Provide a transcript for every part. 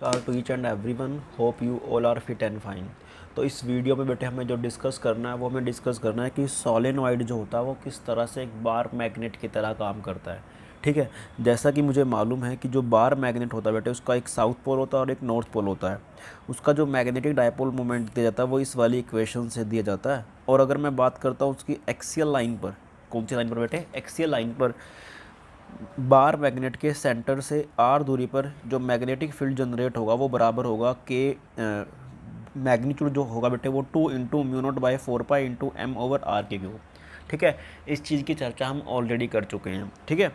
To each and every one, hope you all are fit and fine. तो इस video में बेटे हमें जो डिस्कस करना है वो हमें डिस्कस करना है कि सोलेनॉइड जो होता है वो किस तरह से एक बार मैग्नेट की तरह काम करता है। ठीक है, जैसा कि मुझे मालूम है कि जो बार मैग्नेट होता है बेटे उसका एक साउथ पोल होता है और एक नॉर्थ पोल होता है। उसका जो मैग्नेटिक डायपोल मोमेंट दिया जाता है वो इस वाली इक्वेशन से दिया जाता है। और अगर मैं बात करता हूँ उसकी एक्सियल लाइन पर, कौन सी लाइन पर बेटे? एक्सियल लाइन पर बार मैग्नेट के सेंटर से आर दूरी पर जो मैग्नेटिक फील्ड जनरेट होगा वो बराबर होगा के मैग्नीट्यूड जो होगा बेटे वो 2 × म्यू0/4π × m/r³। ठीक है, इस चीज़ की चर्चा हम ऑलरेडी कर चुके हैं। ठीक है,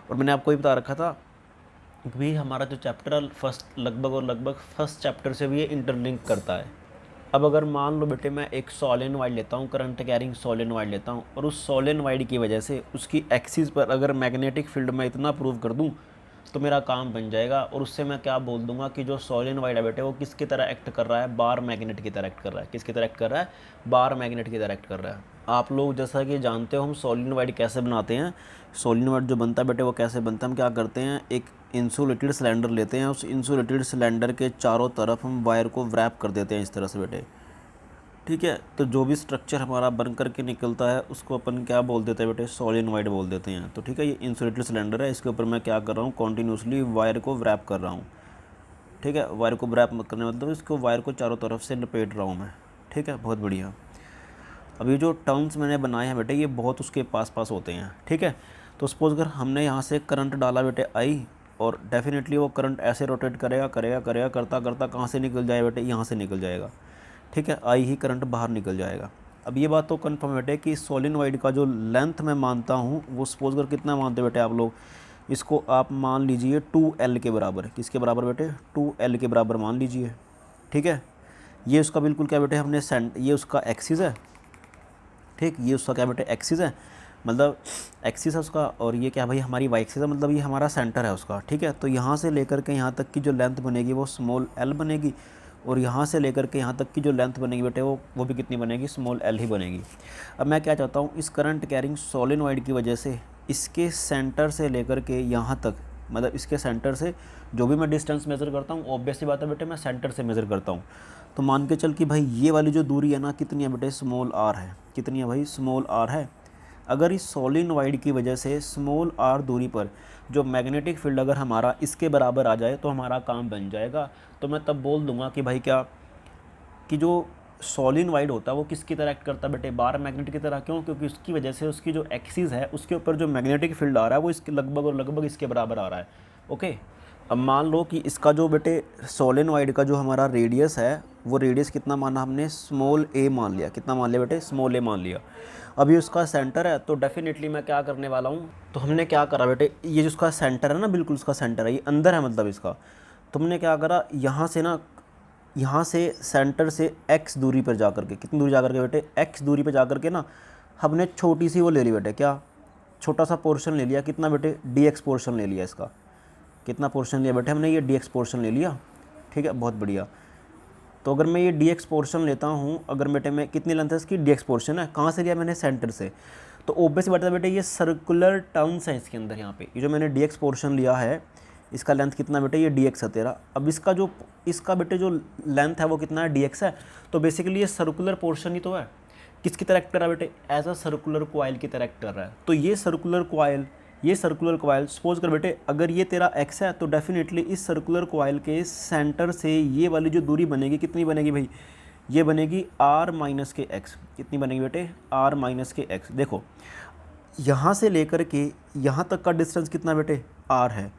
और मैंने आपको ये बता रखा था कि भी हमारा जो चैप्टर लगभग फर्स्ट चैप्टर से भी ये इंटरलिंक करता है। अब अगर मान लो बेटे मैं एक सोलेनॉइड लेता हूँ, करंट कैरिंग सोलेनॉइड लेता हूँ, और उस सोलेनॉइड की वजह से उसकी एक्सिस पर अगर मैग्नेटिक फील्ड में इतना प्रूव कर दूँ तो मेरा काम बन जाएगा। और उससे मैं क्या बोल दूंगा कि जो सोलेनॉइड है बेटे वो किसकी तरह एक्ट कर रहा है? बार मैग्नेट की तरह एक्ट कर रहा है। किसकी तरह एक्ट कर रहा है? बार मैग्नेट की तरह एक्ट कर रहा है। आप लोग जैसा कि जानते हो हम सोलेनॉइड कैसे बनाते हैं। सोलेनॉइड जो बनता है बेटे वो कैसे बनता है? हम क्या करते हैं, एक इंसुलेटेड सिलेंडर लेते हैं, उस इंसुलेटेड सिलेंडर के चारों तरफ हम वायर को व्रैप कर देते हैं इस तरह से बेटे। ठीक है, तो जो भी स्ट्रक्चर हमारा बन करके निकलता है उसको अपन क्या बोल देते हैं बेटे? सोलेनॉइड बोल देते हैं। तो ठीक है, ये इंसुलेटेड सिलेंडर है, इसके ऊपर मैं क्या कर रहा हूँ, कॉन्टीन्यूसली वायर को व्रैप कर रहा हूँ। ठीक है, वायर को व्रैप करने मतलब इसको वायर को चारों तरफ से लपेट रहा हूँ मैं। ठीक है, बहुत बढ़िया। अब ये जो टर्म्स मैंने बनाए हैं बेटे ये बहुत उसके पास पास होते हैं। ठीक है, तो सपोज अगर हमने यहाँ से करंट डाला बेटे आई, और डेफिनेटली वो करंट ऐसे रोटेट करेगा करेगा करेगा करता करता कहाँ से निकल जाए बेटे? यहाँ से निकल जाएगा। ठीक है, आई ही करंट बाहर निकल जाएगा। अब ये बात तो कन्फर्म बेटे कि सोलेनॉइड का जो लेंथ मैं मानता हूँ वो सपोज कर कितना मानते बेटे आप लोग? इसको आप मान लीजिए 2L के बराबर। किसके बराबर बेटे? 2L के बराबर मान लीजिए। ठीक है, ये उसका बिल्कुल क्या बेटे हमने ये उसका एक्सिस है। ठीक, ये उसका क्या बेटे? एक्सिस है, मतलब एक्सिस है उसका, और ये क्या भाई हमारी वाई एक्सिस है, मतलब ये हमारा सेंटर है उसका। ठीक है, तो यहाँ से लेकर के यहाँ तक की जो लेंथ बनेगी वो स्मॉल l बनेगी, और यहाँ से लेकर के यहाँ तक की जो लेंथ बनेगी बेटे वो भी कितनी बनेगी? स्मॉल l ही बनेगी। अब मैं क्या चाहता हूँ, इस करंट कैरिंग सोलेनॉइड की वजह से इसके सेंटर से लेकर के यहाँ तक, मतलब इसके सेंटर से जो भी मैं डिस्टेंस मेज़र करता हूँ ऑब्वियस सी बात है बेटे मैं सेंटर से मेज़र करता हूँ। तो मान के चल कि भाई ये वाली जो दूरी है ना कितनी है बेटे? स्मॉल r है। कितनी है भाई? स्मॉल r है। अगर इस सोलेनॉइड की वजह से स्मॉल r दूरी पर जो मैग्नेटिक फील्ड अगर हमारा इसके बराबर आ जाए तो हमारा काम बन जाएगा। तो मैं तब बोल दूंगा कि भाई क्या, कि जो सोलेनॉइड होता है वो किसकी तरह एक्ट करता है बेटे? बार मैग्नेट की तरह। क्यों? क्योंकि उसकी वजह से उसकी जो एक्सिस है उसके ऊपर जो मैग्नेटिक फील्ड आ रहा है वो इसके लगभग और लगभग इसके बराबर आ रहा है। ओके, अब मान लो कि इसका जो बेटे सोलेनॉइड का जो हमारा रेडियस है वो रेडियस कितना माना हमने? स्मॉल a मान लिया। कितना मान लिया बेटे? स्मॉल a मान लिया। अभी उसका सेंटर है तो डेफिनेटली मैं क्या करने वाला हूँ, तो हमने क्या करा बेटे, ये जो उसका सेंटर है ना, बिल्कुल उसका सेंटर है, ये अंदर है मतलब इसका। तो हमने क्या करा, यहाँ से ना, यहाँ से सेंटर से x दूरी पर जा करके, कितनी दूरी जा करके बेटे? x दूरी पर जा करके ना हमने छोटी सी वो ले ली बेटे, क्या? छोटा सा पोर्शन ले लिया। कितना बेटे? dx पोर्शन ले लिया इसका। कितना पोर्शन लिया बेटे हमने? ये dx पोर्शन ले लिया। ठीक है, बहुत बढ़िया। तो अगर मैं ये dx पोर्शन लेता हूँ, अगर बेटे मैं कितनी लेंथ है इसकी? dx पोर्शन है, कहाँ से लिया मैंने? सेंटर से। तो ऑब्वियस बात है बेटे ये सर्कुलर टर्म्स है इसके अंदर। यहाँ पे ये जो मैंने dx पोर्शन लिया है इसका लेंथ कितना बेटे? ये dx है तेरा। अब इसका बेटे जो लेंथ है वो कितना है? dx है। तो बेसिकली ये सर्कुलर पोर्शन ही तो है। किसकी तरह एक्ट कर रहा है बेटे? एज अ सर्कुलर कॉइल की तरह एक्ट कर रहा है। तो ये सर्कुलर कॉइल सपोज कर बेटे अगर ये तेरा x है तो डेफिनेटली इस सर्कुलर कॉइल के सेंटर से ये वाली जो दूरी बनेगी कितनी बनेगी भाई? ये बनेगी r माइनस के x। कितनी बनेगी बेटे? r माइनस के x। देखो यहाँ से लेकर के यहाँ तक का डिस्टेंस कितना बेटे? r है।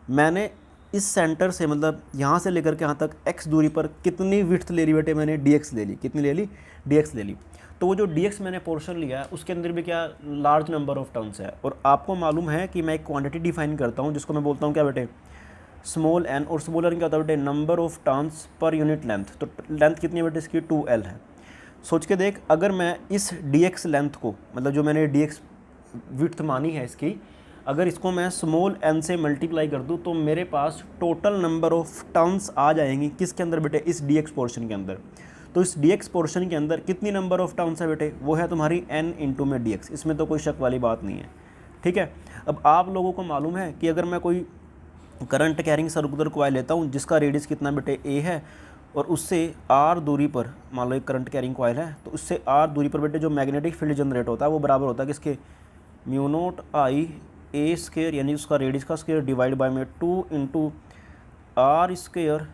मैंने इस सेंटर से मतलब यहाँ से लेकर के यहाँ तक x दूरी पर कितनी विड्थ ले ली बेटे? मैंने dx ले ली। कितनी ले ली? dx ले ली। तो वो जो dx मैंने पोर्शन लिया है उसके अंदर भी क्या लार्ज नंबर ऑफ टर्म्स है। और आपको मालूम है कि मैं एक क्वांटिटी डिफाइन करता हूँ जिसको मैं बोलता हूँ क्या बेटे? Small n। और स्मॉल n क्या होता है बेटे? Number of terms per unit length. तो लेंथ कितनी है बेटे इसकी? 2L है। सोच के देख, अगर मैं इस dx लेंथ को, मतलब जो मैंने dx विड्थ मानी है इसकी, अगर इसको मैं स्मॉल n से मल्टीप्लाई कर दूँ तो मेरे पास टोटल नंबर ऑफ टर्म्स आ जाएंगी किसके अंदर बेटे? इस dx पोर्शन के अंदर। तो इस dx पोर्शन के अंदर कितनी नंबर ऑफ टर्म्स है बेटे? वो है तुम्हारी n इंटू में dx। इसमें तो कोई शक वाली बात नहीं है। ठीक है, अब आप लोगों को मालूम है कि अगर मैं कोई करंट कैरिंग सर्कुलर कॉइल लेता हूँ जिसका रेडियस कितना बेटे ए है, और उससे आर दूरी पर, मान लो एक करंट कैरिंग कॉइल है, तो उससे आर दूरी पर बेटे जो मैग्नेटिक फील्ड जनरेट होता है वो बराबर होता है किसके, mu not I A square, यानी उसका रेडियस का स्क्वायर डिवाइड बाय में 2 into are square,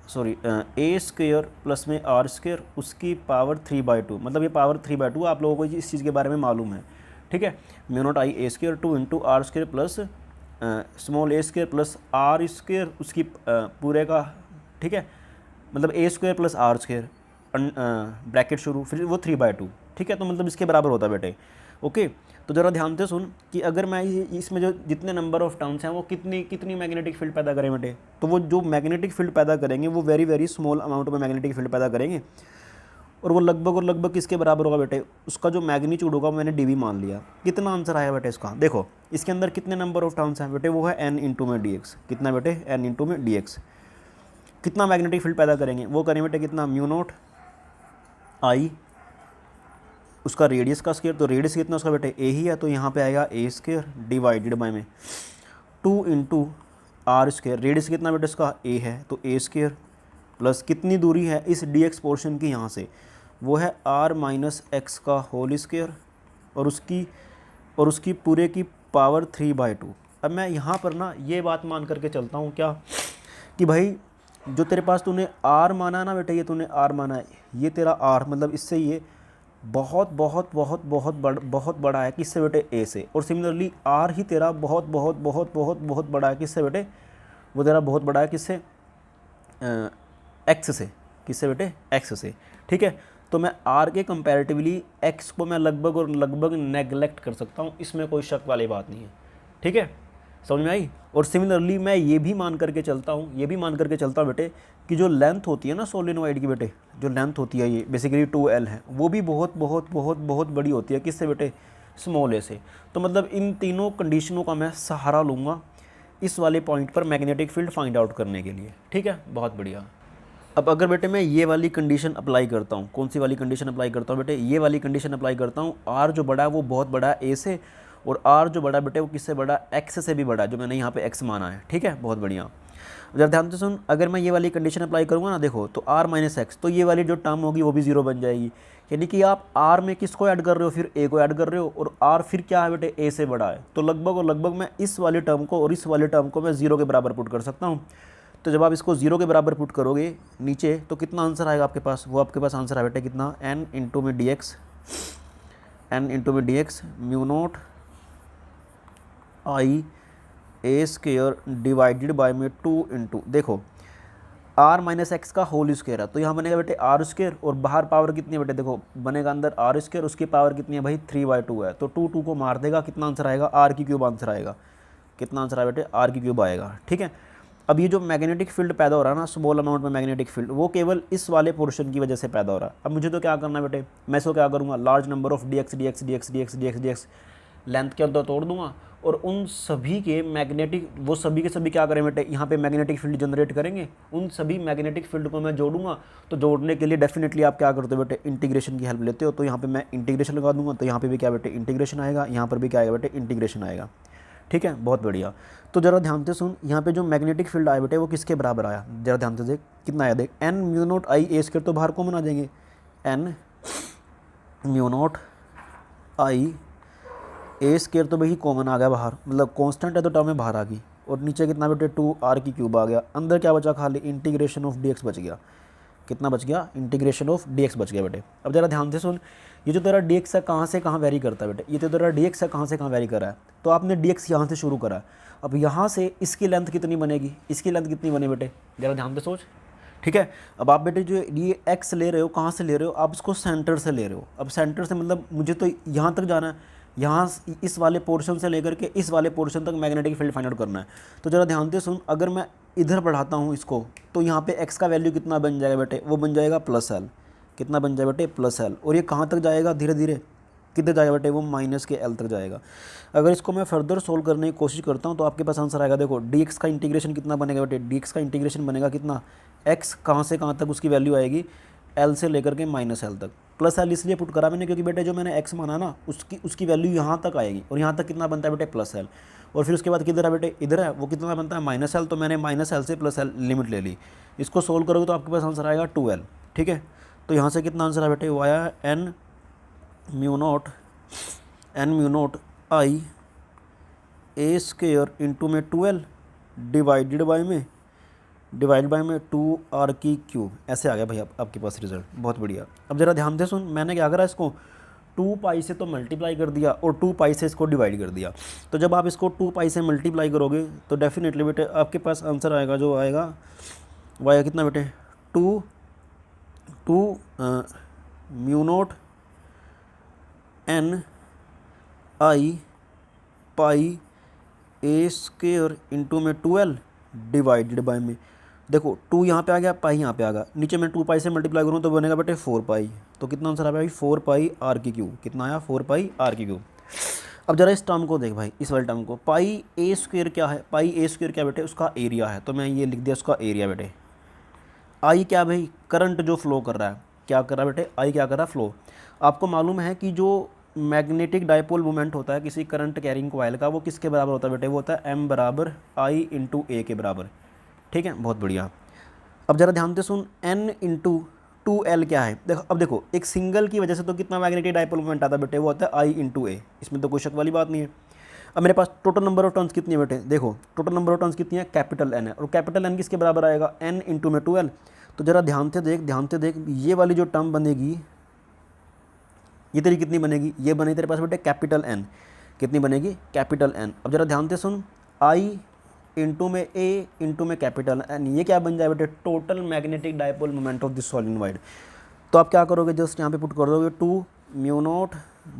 sorry A square plus में आर स्क्वायर उसकी पावर 3/2। मतलब ये पावर 3/2 आप लोगों को इस चीज़ के बारे में मालूम है, ठीक है। Mu not I A square 2 into are square plus small a square plus r square उसकी पूरे का, ठीक है, मतलब a square plus r square bracket शुरू, फिर वो 3/2, ठीक है। तो मतलब इसके बराबर होता है बेटे, ओके। तो ज़रा ध्यान से सुन कि अगर मैं इसमें जो जितने नंबर ऑफ टर्म्स हैं वो कितनी मैग्नेटिक फील्ड पैदा करें बेटे, तो वो जो मैग्नेटिक फील्ड पैदा करेंगे वो वेरी वेरी स्मॉल अमाउंट में मैग्नेटिक फील्ड पैदा करेंगे, और वो लगभग किसके बराबर होगा बेटे, उसका जो मैग्नीट्यूड होगा मैंने डीवी मान लिया। कितना आंसर आया बेटे इसका, देखो इसके अंदर कितने नंबर ऑफ टर्म्स हैं बेटे, वो है n इंटू में डी एक्स। कितना बेटे, n इंटू में डी एक्स। कितना मैग्नेटिक फील्ड पैदा करेंगे, वो करें बेटे कितना, म्यू नॉट आई उसका रेडियस का स्क्वायर, तो रेडियस कितना उसका बेटे ए ही है, तो यहाँ पे आएगा ए स्क्वायर डिवाइडेड बाय में 2 इंटू आर स्क्वायर। रेडियस कितना बेटे उसका ए है, तो ए स्क्वायर प्लस कितनी दूरी है इस डी एक्स पोर्शन की यहाँ से, वो है आर माइनस एक्स का होल स्क्वायर, और उसकी पूरे की पावर 3/2। अब मैं यहाँ पर ना ये बात मान करके चलता हूँ क्या, कि भाई जो तेरे पास तूने आर माना है ना बेटे, ये तूने आर माना है, ये तेरा आर मतलब इससे ये बहुत बहुत बहुत बहुत बड़ा है किससे बेटे, ए से। और सिमिलरली आर ही तेरा बहुत बहुत बहुत बहुत बहुत बड़ा है किससे बेटे, वो तेरा बहुत बड़ा है किससे, एक्स से। किससे बेटे, एक्स से, ठीक है। तो मैं आर के कंपैरेटिवली एक्स को मैं लगभग और लगभग नेगलेक्ट कर सकता हूँ, इसमें कोई शक वाली बात नहीं है, ठीक है, समझ में आई। और सिमिलरली मैं ये भी मान करके चलता हूँ बेटे कि जो लेंथ होती है ना सोलेनोइड की बेटे, जो लेंथ होती है ये बेसिकली 2L है, वो भी बहुत बहुत बहुत बहुत बड़ी होती है किससे बेटे, स्मॉल ए से। तो मतलब इन तीनों कंडीशनों का मैं सहारा लूँगा इस वाले पॉइंट पर मैग्नेटिक फील्ड फाइंड आउट करने के लिए, ठीक है, बहुत बढ़िया। अब अगर बेटे मैं ये वाली कंडीशन अप्लाई करता हूँ, कौन सी वाली कंडीशन अप्लाई करता हूँ बेटे, ये वाली कंडीशन अप्लाई करता हूँ, आर जो बड़ा है वो बहुत बड़ा है ए से, और आर जो बड़ा बेटे वो किससे बड़ा, एक्स से भी बड़ा है, जो मैंने यहाँ पे एक्स माना है, ठीक है, बहुत बढ़िया। जरा ध्यान से सुन, अगर मैं ये वाली कंडीशन अप्लाई करूँगा ना, देखो तो आर माइनस एक्स, तो ये वाली जो टर्म होगी वो भी जीरो बन जाएगी, यानी कि आप आर में किसको ऐड कर रहे हो, फिर ए को ऐड कर रहे हो, और आर फिर क्या है बेटे, ए से बड़ा है। तो लगभग और लगभग मैं इस वाले टर्म को और इस वाले टर्म को मैं जीरो के बराबर पुट कर सकता हूँ। तो जब आप इसको जीरो के बराबर पुट करोगे नीचे, तो कितना आंसर आएगा आपके पास, वो आपके पास आंसर है बेटे कितना, n इंटू में D x mu naught I A square divided by में 2 इंटू, देखो आर माइनस एक्स का होल स्क्वायर है, तो यहाँ बनेगा बेटे आर स्क्वायर, और बाहर पावर कितनी है बेटे, देखो बनेगा अंदर आर स्क्वायर, उसकी पावर कितनी है भाई 3/2 है, तो 2 को मार देगा, कितना आंसर आएगा, आर की क्यूब आंसर आएगा। कितना आंसर आया बेटे, आर की क्यूब आएगा, ठीक है। अब ये जो मैग्नेटिक फील्ड पैदा हो रहा है ना, स्मॉल अमाउंट में मैग्नेटिक फील्ड, वो केवल इस वाले पोर्शन की वजह से पैदा हो रहा है। अब मुझे तो क्या करना है बेटे, मैं इसको क्या करूँगा, large number of D x length के अंदर तोड़ दूंगा, और उन सभी के मैग्नेटिक, वो सभी के सभी क्या करें बेटे, यहाँ पे मैग्नेटिक फील्ड जनरेट करेंगे, उन सभी मैग्नेटिक फील्ड को मैं जोड़ूंगा। तो जोड़ने के लिए डेफिनेटली आप क्या करते हो बेटे, इंटीग्रेशन की हेल्प लेते हो। तो यहाँ पे मैं इंटीग्रेशन लगा दूंगा, तो यहाँ पे भी क्या बेटे, इंटीग्रेशन आएगा, यहाँ पर भी क्या आएगा बेटे, इंटीग्रेशन आएगा, ठीक है, बहुत बढ़िया। तो जरा ध्यान से सुन, यहाँ पे जो मैग्नेटिक फील्ड आया बेटे वो किसके बराबर आया, जरा ध्यान से देख कितना आया, देख n mu naught I A square, तो बाहर कॉमन आ जाएंगे, n mu naught I A square, तो भाई कॉमन आ गया बाहर, मतलब कांस्टेंट है तो टर्म में बाहर आ गई, और नीचे कितना बेटे 2 आर की क्यूब आ गया, अंदर क्या बचा, खाली इंटीग्रेशन ऑफ डी एक्स बच गया। कितना बच गया, इंटीग्रेशन ऑफ डी एक्स बच गया बेटे। अब जरा ध्यान से सुन, ये जो तेरा डी एक्स है कहाँ से कहाँ वेरी करता है बेटे, ये तो तेरा डी एक्स है कहाँ से कहाँ वेरी कर रहा है, तो आपने डी एक्स यहाँ से शुरू करा है। अब यहाँ से इसकी लेंथ कितनी बनेगी, इसकी लेंथ कितनी बने बेटे, जरा ध्यान से सोच, ठीक है। अब आप बेटे जो ये एक्स ले रहे हो, कहाँ से ले रहे हो, आप इसको सेंटर से ले रहे हो। अब सेंटर से मतलब मुझे तो यहाँ तक जाना है, यहाँ इस वाले पोर्शन से लेकर के इस वाले पोर्शन तक मैग्नेटिक फील्ड फाइंड आउट करना है। तो जरा ध्यान से सुन, अगर मैं इधर बढ़ाता हूँ इसको, तो यहाँ पे x का वैल्यू कितना बन जाएगा बेटे, वो बन जाएगा +L। कितना बन जाएगा बेटे, +L। और ये कहाँ तक जाएगा, धीरे धीरे किधर जाएगा बेटे, वो -L तक जाएगा। अगर इसको मैं फर्दर सोल्व करने की कोशिश करता हूँ तो आपके पास आंसर आएगा, देखो dx का इंटीग्रेशन कितना बनेगा बेटे, dx का इंटीग्रेशन बनेगा कितना, x कहाँ से कहाँ तक उसकी वैल्यू आएगी, L से लेकर के -L तक। प्लस एल इसलिए पुट करा मैंने क्योंकि बेटे जो मैंने एक्स माना ना उसकी वैल्यू यहाँ तक आएगी, और यहाँ तक कितना बनता है बेटे प्लस एल, और फिर उसके बाद किधर है बेटे, इधर है, वो कितना बनता है माइनस एल, तो मैंने माइनस एल से प्लस एल लिमिट ले ली। इसको सोल्व करोगे तो आपके पास आंसर आएगा 2l। ठीक है, तो यहाँ से कितना आंसर है बेटे, वो आया N mu naught I A square into में 2l डिवाइड बाय में 2r की क्यूब। ऐसे आ गया भाई आपके पास रिजल्ट, बहुत बढ़िया। अब ज़रा ध्यान से सुन, मैंने क्या करा, इसको 2 पाई से तो मल्टीप्लाई कर दिया और 2 पाई से इसको डिवाइड कर दिया। तो जब आप इसको 2 पाई से मल्टीप्लाई करोगे तो डेफिनेटली बेटे आपके पास आंसर आएगा, जो आएगा वो आएगा कितना बेटे, 2 mu not an I pi A square into में 2l डिवाइडेड बाय में, देखो 2 यहाँ पे आ गया, पाई यहाँ पे आ गया, नीचे मैं 2 पाई से मल्टीप्लाई करूँ तो बनेगा बेटे 4 पाई। तो कितना आंसर आया भाई, 4 पाई आर की क्यूब। कितना आया, 4 पाई आर की क्यूब। अब जरा इस टर्म को देख भाई, इस वाले टर्म को, पाई ए स्क्वेयर क्या है, पाई ए स्क्वेयर क्या बेटे, उसका एरिया है, तो मैं ये लिख दिया उसका एरिया बेटे। आई क्या भाई, करंट जो फ्लो कर रहा है, क्या कर रहा है बेटे, आई क्या कर रहा है, फ्लो। आपको मालूम है कि जो मैग्नेटिक डायपोल मोमेंट होता है किसी करंट कैरिंग कॉइल का, वो किसके बराबर होता है बेटे, वो होता है m बराबर i इंटू ए के बराबर। ठीक है, बहुत बढ़िया। अब जरा ध्यान से सुन, n इंटू 2l क्या है, देखो अब देखो एक सिंगल की वजह से तो कितना मैग्नेटिक डायपोल मोमेंट आता है बेटे, वो होता है i इंटू ए, इसमें तो कोई शक वाली बात नहीं है। अब मेरे पास टोटल नंबर ऑफ टर्न्स कितनी है बेटे, देखो टोटल नंबर ऑफ टर्न्स कितनी है, कैपिटल N है, और कैपिटल N किसके बराबर आएगा, n इंटू में 2l। तो जरा ध्यान से देख, ये वाली जो टर्म बनेगी ये तेरी कितनी बनेगी, ये बनेगी तेरे पास बेटे कैपिटल N, कितनी बनेगी, कैपिटल N। अब जरा ध्यान से सुन, I इंटू में A इंटू में कैपिटल N, ये क्या बन जाए बेटे, total magnetic dipole moment of this solenoid. तो आप क्या करोगे, जस्ट यहाँ पे पुट कर दोगे 2 म्यू नॉट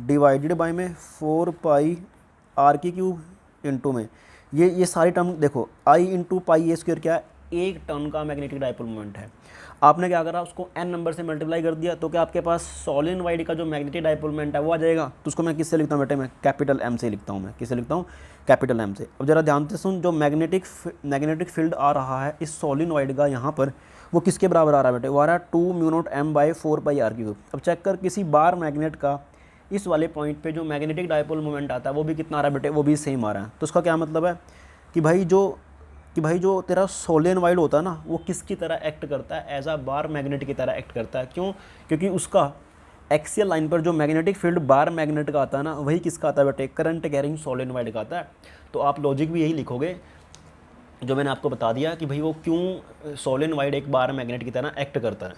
डिवाइडेड बाय में 4 पाई आर की क्यूब इंटू में ये सारी टर्म देखो, I into pi A square क्या है, एक टर्न का मैग्नेटिक डायपोल मोमेंट है। आपने क्या करा, उसको n नंबर से मल्टीप्लाई कर दिया, तो क्या आपके पास सॉलिनॉइड का जो मैग्नेटिक डायपोल मोमेंट है वो आ जाएगा। तो उसको मैं किससे लिखता हूँ बेटे, मैं कैपिटल M से लिखता हूँ, मैं किससे लिखता हूँ, कैपिटल M से। अब जरा ध्यान से सुन, जो मैग्नेटिक फील्ड आ रहा है इस सॉलिनॉइड का यहाँ पर, वो किसके बराबर आ रहा है बेटे, वो आ रहा है 2 mu naught m by 4 pi R cube. अब चेक कर, किसी बार मैग्नेट का इस वाले पॉइंट पे जो मैग्नेटिक डायपोल मोमेंट आता है वो भी कितना आ रहा है बेटे, वो भी सेम आ रहा है। तो उसका क्या मतलब है कि भाई जो तेरा सोलेनॉइड होता है ना, वो किसकी तरह एक्ट करता है, एज अ बार मैग्नेट की तरह एक्ट करता है। क्यों, क्योंकि उसका एक्सियल लाइन पर जो मैग्नेटिक फील्ड बार मैग्नेट का आता है ना, वही किसका आता है बेटे, करंट कैरिंग सोलेनॉइड का आता है। तो आप लॉजिक भी यही लिखोगे जो मैंने आपको बता दिया कि भाई वो क्यों सोलेनॉइड एक बार मैग्नेट की तरह एक्ट करता है।